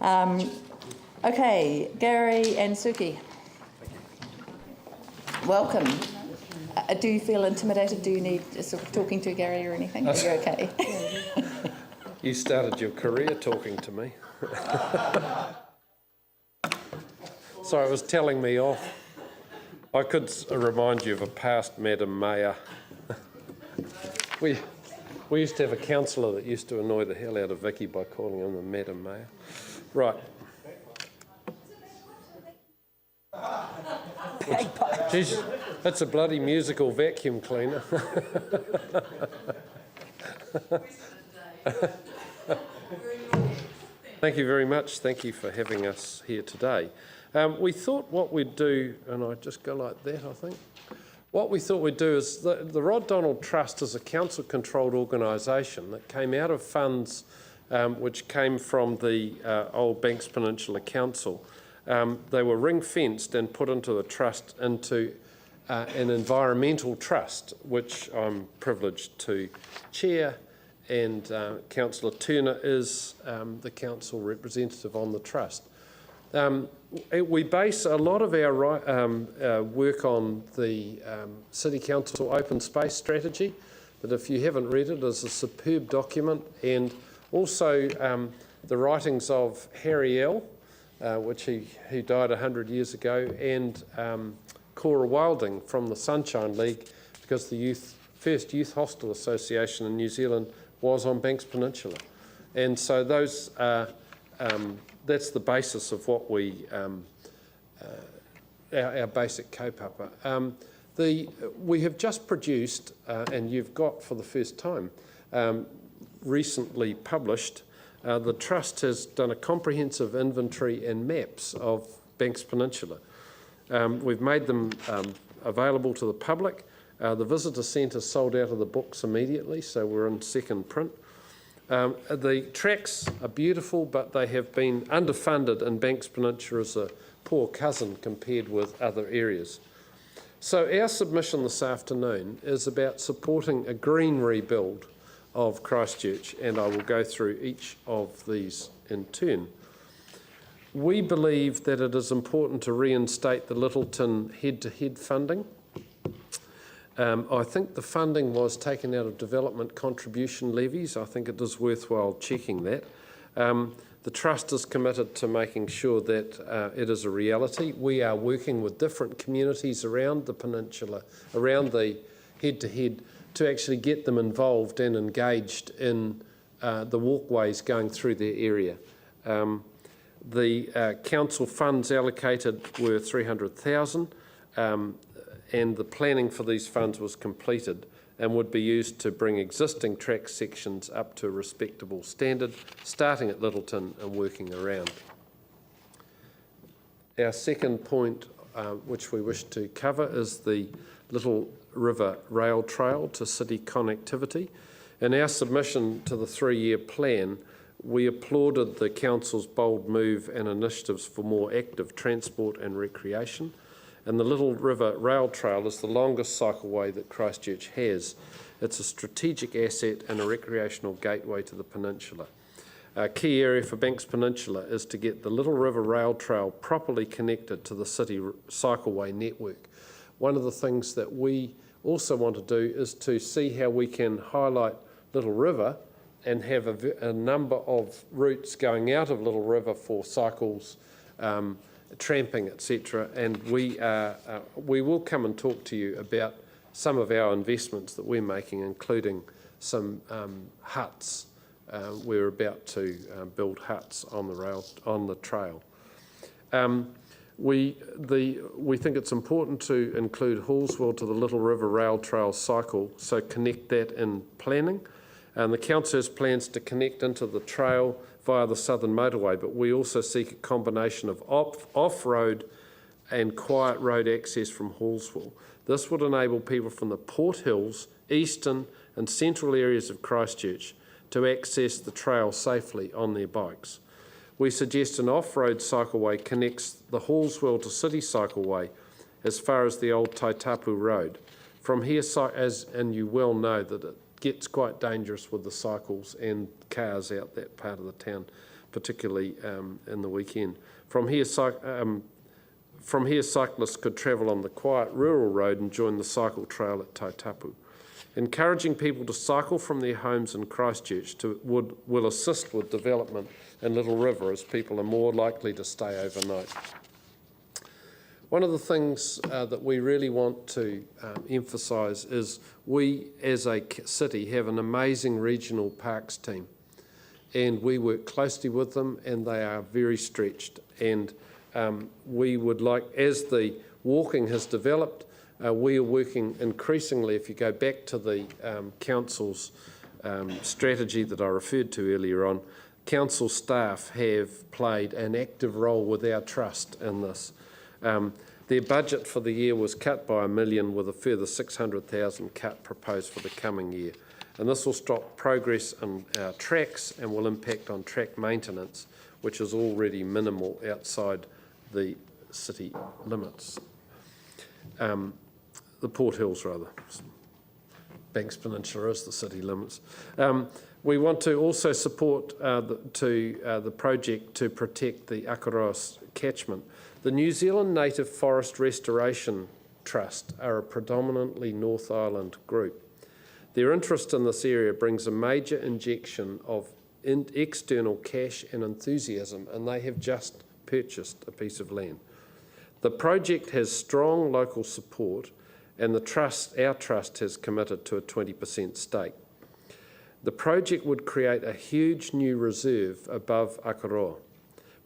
Okay, Gary and Suki. Welcome. Do you feel intimidated? Do you need sort of talking to Gary or anything? Are you okay? You started your career talking to me. Sorry, it was telling me off. I could remind you of a past Madam Mayor. We used to have a councillor that used to annoy the hell out of Vicky by calling him the Madam Mayor. Right. Geez, that's a bloody musical vacuum cleaner. Thank you very much. Thank you for having us here today. We thought what we'd do, and I just go like that, I think. What we thought we'd do is the Rod Donald Trust is a council-controlled organisation that came out of funds which came from the old Banks Peninsula Council. They were ring-fenced and put into the trust, into an environmental trust, which I'm privileged to chair, and Councillor Turner is the council representative on the trust. We base a lot of our work on the City Council Open Space Strategy, that if you haven't read it, is a superb document, and also the writings of Harry L., which he died 100 years ago, and Cora Wilding from the Sunshine League, because the first Youth Hostel Association in New Zealand was on Banks Peninsula. And so those that's the basis of what we, our basic kaupapa. We have just produced, and you've got for the first time, recently published, the Trust has done a comprehensive inventory and maps of Banks Peninsula. We've made them available to the public. The visitor centre sold out of the books immediately, so we're in second print. The tracks are beautiful, but they have been underfunded, and Banks Peninsula is a poor cousin compared with other areas. So our submission this afternoon is about supporting a green rebuild of Christchurch, and I will go through each of these in turn. We believe that it is important to reinstate the Littleton head-to-head funding. I think the funding was taken out of development contribution levies. I think it is worthwhile checking that. The Trust is committed to making sure that it is a reality. We are working with different communities around the peninsula, around the head-to-head, to actually get them involved and engaged in the walkways going through their area. The council funds allocated were $300,000. And the planning for these funds was completed and would be used to bring existing track sections up to a respectable standard, starting at Littleton and working around. Our second point, which we wish to cover, is the Little River Rail Trail to city connectivity. In our submission to the 3-year plan, we applauded the council's bold move and initiatives for more active transport and recreation. And the Little River Rail Trail is the longest cycleway that Christchurch has. It's a strategic asset and a recreational gateway to the peninsula. A key area for Banks Peninsula is to get the Little River Rail Trail properly connected to the city cycleway network. One of the things that we also want to do is to see how we can highlight Little River and have a number of routes going out of Little River for cycles, tramping, etc. And we will come and talk to you about some of our investments that we're making, including some huts. We're about to build huts on the rail, on the trail. We think it's important to include Hallswell to the Little River Rail Trail cycle, so connect that in planning. The council has plans to connect into the trail via the Southern Motorway, but we also seek a combination of off-road and quiet road access from Hallswell. This would enable people from the Port Hills, eastern and central areas of Christchurch to access the trail safely on their bikes. We suggest an off-road cycleway connects the Hallswell to City Cycleway as far as the old Taitapu Road. From here, and you well know that it gets quite dangerous with the cycles and cars out that part of the town. particularly in the weekend. From here, cyclists could travel on the quiet rural road and join the cycle trail at Tautapu. Encouraging people to cycle from their homes in Christchurch will assist with development in Little River, as people are more likely to stay overnight. One of the things that we really want to emphasise is we as a city have an amazing regional parks team, and we work closely with them, and they are very stretched, and we would like, as the walking has developed, we are working increasingly. If you go back to the council's strategy that I referred to earlier on, council staff have played an active role with our trust in this. Their budget for the year was cut by $1 million, with a further $600,000 cut proposed for the coming year. And this will stop progress in our tracks and will impact on track maintenance, which is already minimal outside the city limits. The Port Hills, rather. Banks Peninsula is the city limits. We want to also support the project to protect the Akaroa catchment. The New Zealand Native Forest Restoration Trust are a predominantly North Island group. Their interest in this area brings a major injection of external cash and enthusiasm, and they have just purchased a piece of land. The project has strong local support, and our trust has committed to a 20% stake. The project would create a huge new reserve above Akaroa,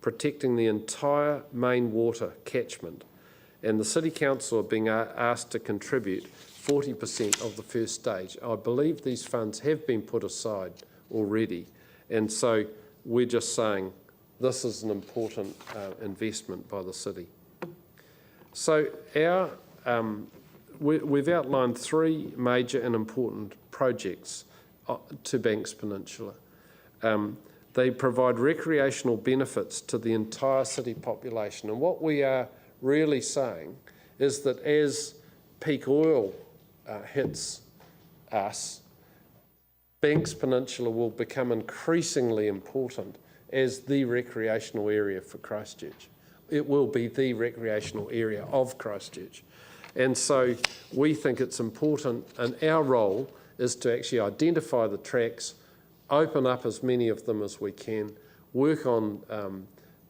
protecting the entire main water catchment, and the City Council are being asked to contribute 40% of the first stage. I believe these funds have been put aside already, and so we're just saying this is an important investment by the city. So we've outlined 3 major and important projects to Banks Peninsula. They provide recreational benefits to the entire city population. And what we are really saying is that as peak oil hits us, Banks Peninsula will become increasingly important as the recreational area for Christchurch. It will be the recreational area of Christchurch. And so we think it's important, and our role is to actually identify the tracks, open up as many of them as we can, work on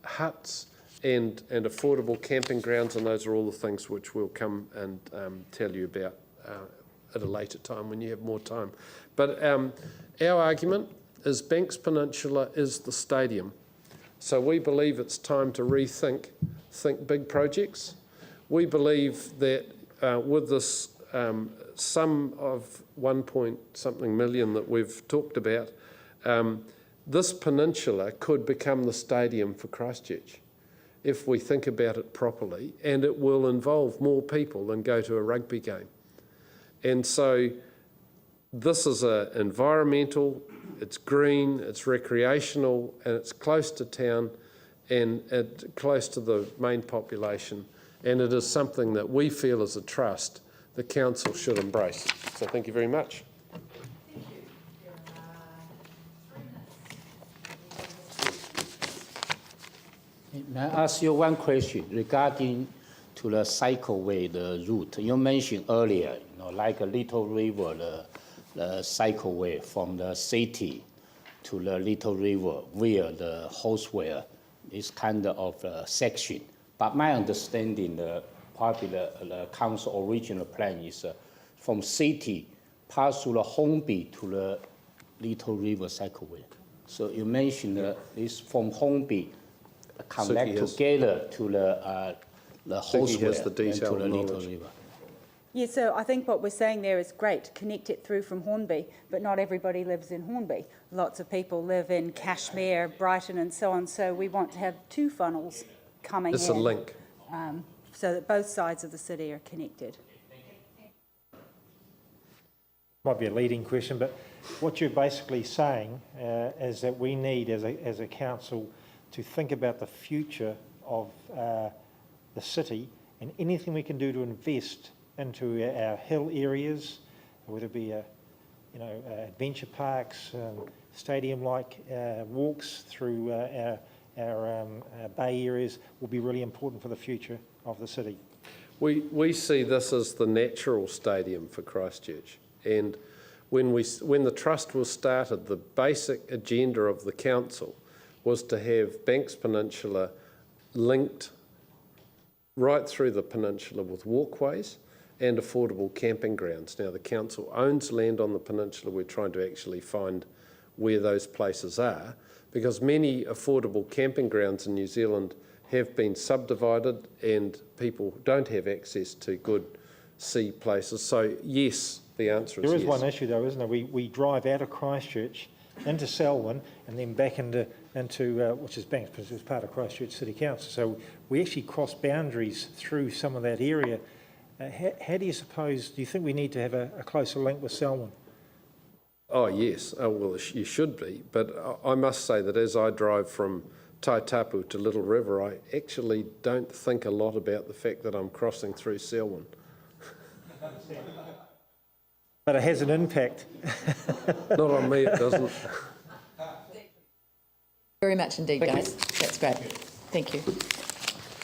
huts and affordable camping grounds, and those are all the things which we'll come and tell you about at a later time when you have more time. But our argument is Banks Peninsula is the stadium. So we believe it's time to think big projects. We believe that with this sum of 1-point-something million that we've talked about, this peninsula could become the stadium for Christchurch if we think about it properly, and it will involve more people than go to a rugby game. And so this is environmental, it's green, it's recreational, and it's close to town and close to the main population, and it is something that we feel as a trust the council should embrace. So thank you very much. May I ask you one question regarding to the cycleway, the route? You mentioned earlier, like a Little River, the cycleway from the city to the Little River where the horseway is kind of a section. But my understanding, probably the council original plan is from city pass through the Hornby to the Little River cycleway. So you mentioned this from Hornby connect together to the horseway and to the Little River. Yeah, so I think what we're saying there is great, connect it through from Hornby, but not everybody lives in Hornby. Lots of people live in Cashmere, Brighton and so on, so we want to have 2 funnels coming in. It's a link. So that both sides of the city are connected. Might be a leading question, but what you're basically saying is that we need, as a council, to think about the future of the city and anything we can do to invest into our hill areas, whether it be adventure parks, stadium-like walks through our bay areas will be really important for the future of the city. We see this as the natural stadium for Christchurch, and when the trust was started, the basic agenda of the council was to have Banks Peninsula linked right through the peninsula with walkways and affordable camping grounds. Now the council owns land on the peninsula. We're trying to actually find where those places are, because many affordable camping grounds in New Zealand have been subdivided and people don't have access to good sea places. So yes, the answer is yes. There is one issue though, isn't there? We drive out of Christchurch into Selwyn and then back into which is Banks, because it's part of Christchurch City Council. So we actually cross boundaries through some of that area. How do you think we need to have a closer link with Selwyn? Oh yes, well you should be, but I must say that as I drive from Taitapu to Little River, I actually don't think a lot about the fact that I'm crossing through Selwyn. But it has an impact. Not on me, it doesn't. Very much indeed, guys. That's great. Thank you.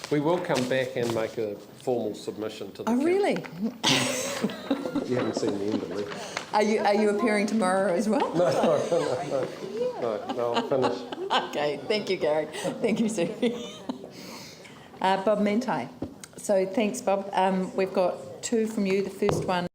We will come back and make a formal submission to the council. Really? You haven't seen the end of me. Are you appearing tomorrow as well? No, I'm finished. Okay, thank you, Gary. Thank you, Sue. Bob Mentai. So thanks, Bob. We've got two from you. The first one